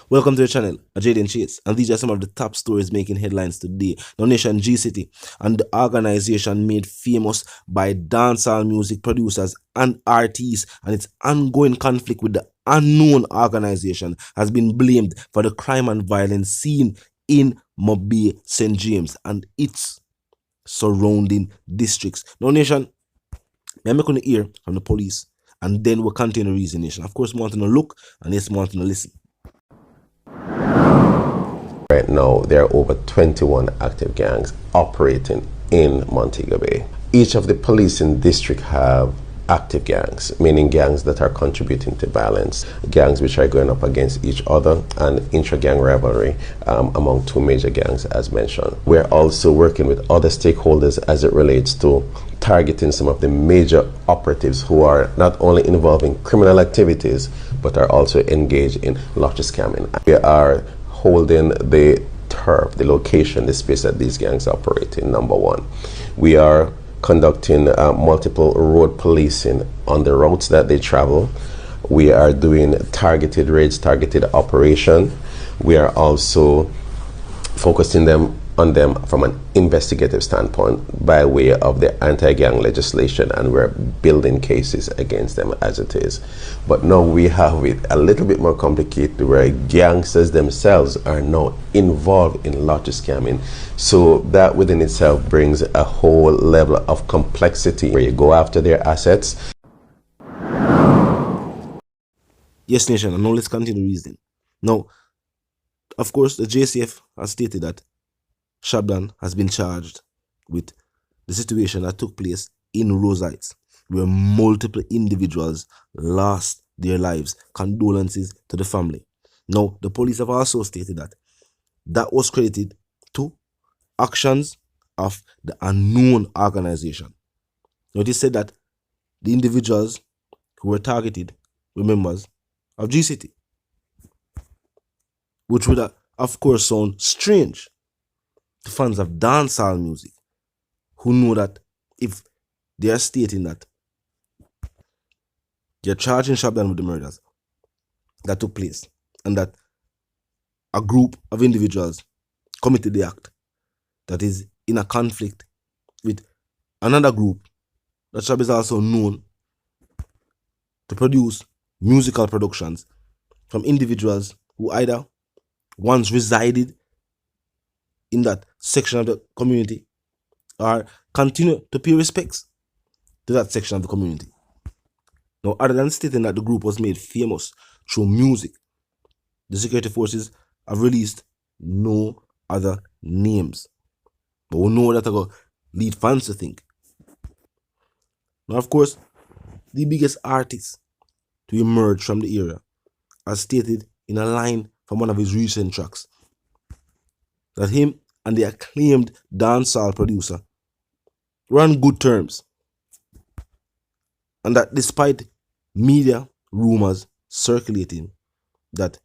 Welcome to the channel, Jaden Chase, and these are some of the top stories making headlines today. Now, Nation G City and the organization made famous by dancehall music producers and artists, and its ongoing conflict with the unknown organization has been blamed for the crime and violence seen in Mobile, St. James, and its surrounding districts. Now, Nation, I'm going to hear from the police, and then we'll continue the reason. Of course, we want to look, and yes, we want to listen. Right now, there are over 21 active gangs operating in Montego Bay. Each of the policing districts have active gangs, meaning gangs that are contributing to violence, gangs which are going up against each other, and intra-gang rivalry among two major gangs as mentioned. We're also working with other stakeholders as it relates to targeting some of the major operatives who are not only involved in criminal activities but are also engaged in lottery scamming. We are holding the turf, the location, the space that these gangs operate in, number one. We are conducting multiple road policing on the routes that they travel. We are doing targeted raids, targeted operation. We are also focusing on them from an investigative standpoint by way of the anti-gang legislation, and we're building cases against them as it is. But now we have it a little bit more complicated where gangsters themselves are now involved in lottery scamming. So that within itself brings a whole level of complexity where you go after their assets. Yes, Nation, and now let's continue reasoning. Now, of course, the JCF has stated that ShabDon has been charged with the situation that took place in Rose Heights, where multiple individuals lost their lives. Condolences to the family. Now, the police have also stated that that was credited to actions of the unknown organization. Now, it is said that the individuals who were targeted were members of G City, which would, of course, sound strange to fans of dancehall music who know that if they are stating that they're charging ShabDon with the murders that took place and that a group of individuals committed the act that is in a conflict with another group that Shab is also known to produce musical productions from individuals who either once resided in that section of the community or continue to pay respects to that section of the community. Now, other than stating that the group was made famous through music, the security forces have released no other names. But we know that will lead fans to think. Now, of course, the biggest artist to emerge from the era, as stated in a line from one of his recent tracks, that him and the acclaimed dancehall producer were on good terms, and that despite media rumors circulating that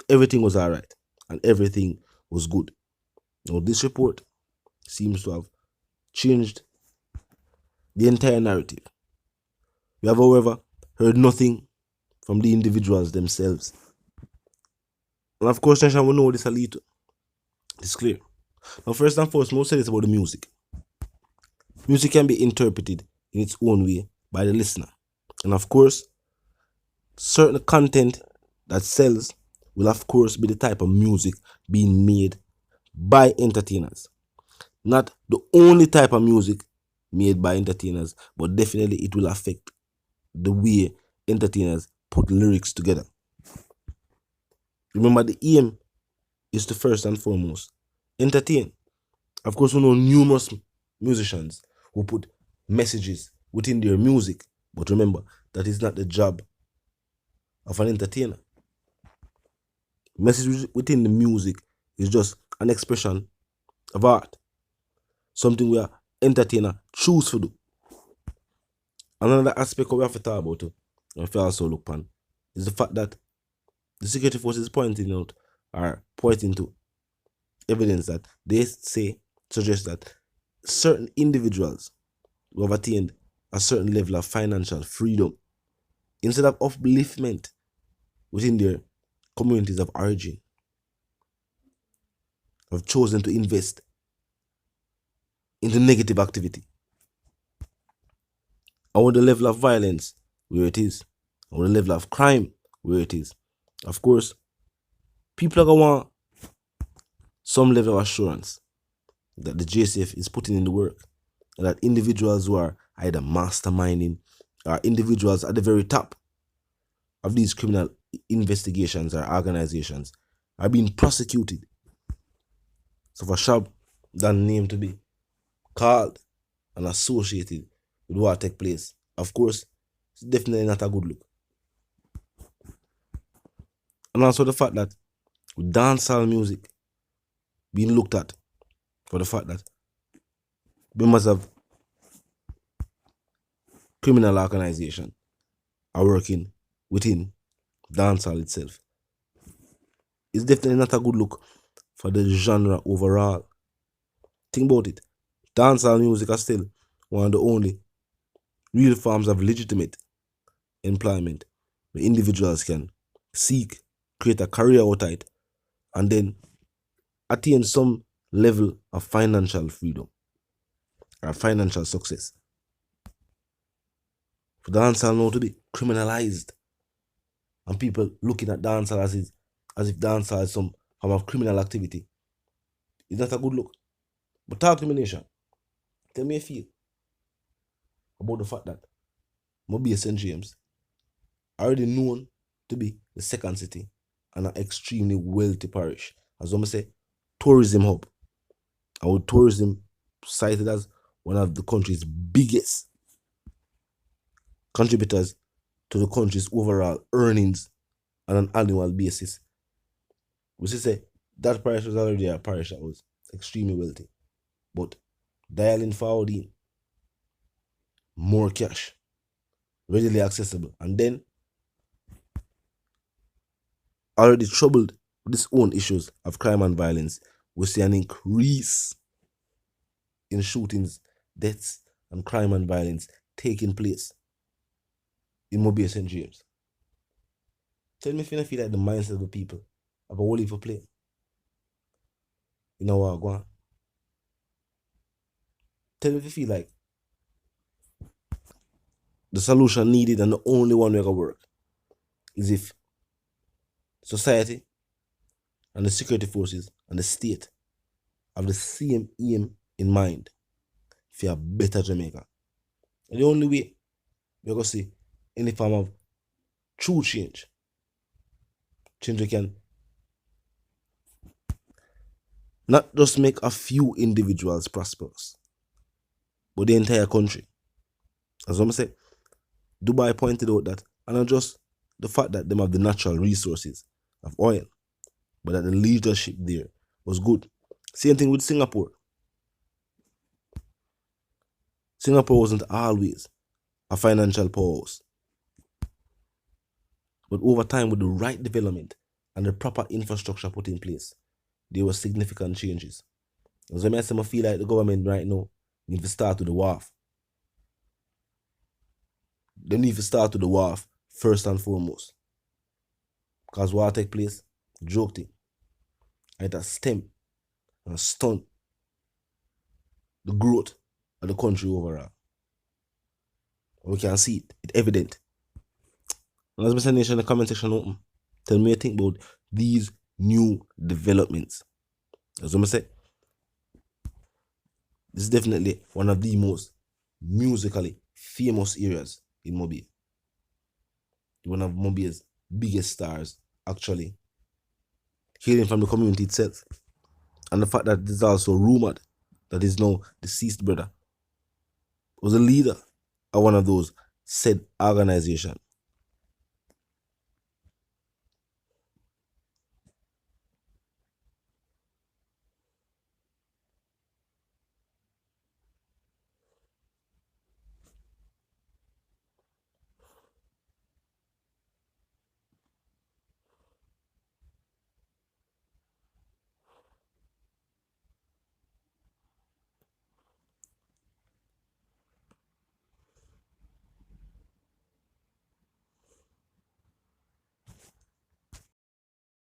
everything was alright and everything was good. Now, this report seems to have changed the entire narrative. We have, however, heard nothing from the individuals themselves. And of course, Nation, we know this will lead to. It's clear. Now, first and foremost, most said it's about the music. Music can be interpreted in its own way by the listener. And of course, certain content that sells will of course be the type of music being made by entertainers. Not the only type of music made by entertainers, but definitely it will affect the way entertainers put lyrics together. Remember, the aim is to first and foremost entertain. Of course, we know numerous musicians who put messages within their music, but remember, that is not the job of an entertainer. Message within the music is just an expression of art, something where entertainer choose to do. Another aspect we have to talk about, and if you also look upon, is the fact that the security forces pointing to evidence that they say suggest that certain individuals who have attained a certain level of financial freedom, instead of upliftment within their communities of origin have chosen to invest into negative activity. And with the level of violence where it is, and with the level of crime where it is, of course, people are going to want some level of assurance that the JCF is putting in the work, and that individuals who are either masterminding or individuals at the very top of these criminal investigations or organizations are being prosecuted. So for ShabDon name to be called and associated with what take place, of course, it's definitely not a good look. And also the fact that with dancehall music being looked at for the fact that members of criminal organization are working within dancehall itself, it's definitely not a good look for the genre overall. Think about it. Dancehall music are still one of the only real forms of legitimate employment where individuals can seek, create a career out of it, and then attain some level of financial freedom or financial success. For dancehall now to be criminalized and people looking at dancehall as if dancehall is some form of criminal activity, is not a good look. But talk to me, nation. Tell me how you feel about the fact that Mobile St. James, already known to be the second city and an extremely wealthy parish, as I say, tourism hub, and with tourism cited as one of the country's biggest contributors to the country's overall earnings on an annual basis. We should say that parish was already a parish that was extremely wealthy, but dialing forward in more cash, readily accessible, and then already troubled with its own issues of crime and violence, we see an increase in shootings, deaths, and crime and violence taking place in Mobile St. James. Tell me if you don't feel like the mindset of the people have a whole heap of play in our Guan. Tell me if you feel like the solution needed and the only one way to work is if society and the security forces and the state have the same aim in mind for a better Jamaica. And the only way we're going to see any form of true change we can not just make a few individuals prosperous, but the entire country. As I say, Dubai pointed out that, and not just the fact that they have the natural resources of oil, but that the leadership there was good. Same thing with Singapore. Singapore wasn't always a financial powerhouse, but over time, with the right development and the proper infrastructure put in place, there were significant changes. As I feel like the government right now needs to start with the wharf. They need to start with the wharf first and foremost. Because what take place, joke thing, it has stem and stunt the growth of the country overall. We can see it, it's evident. And as Mr. Nation, the comment section open. Tell me what you think about these new developments. As I say, this is definitely one of the most musically famous areas in Mobile. One of Mobile's biggest stars, actually, hailing from the community itself. And the fact that this is also rumored that his now deceased brother was a leader of one of those said organization.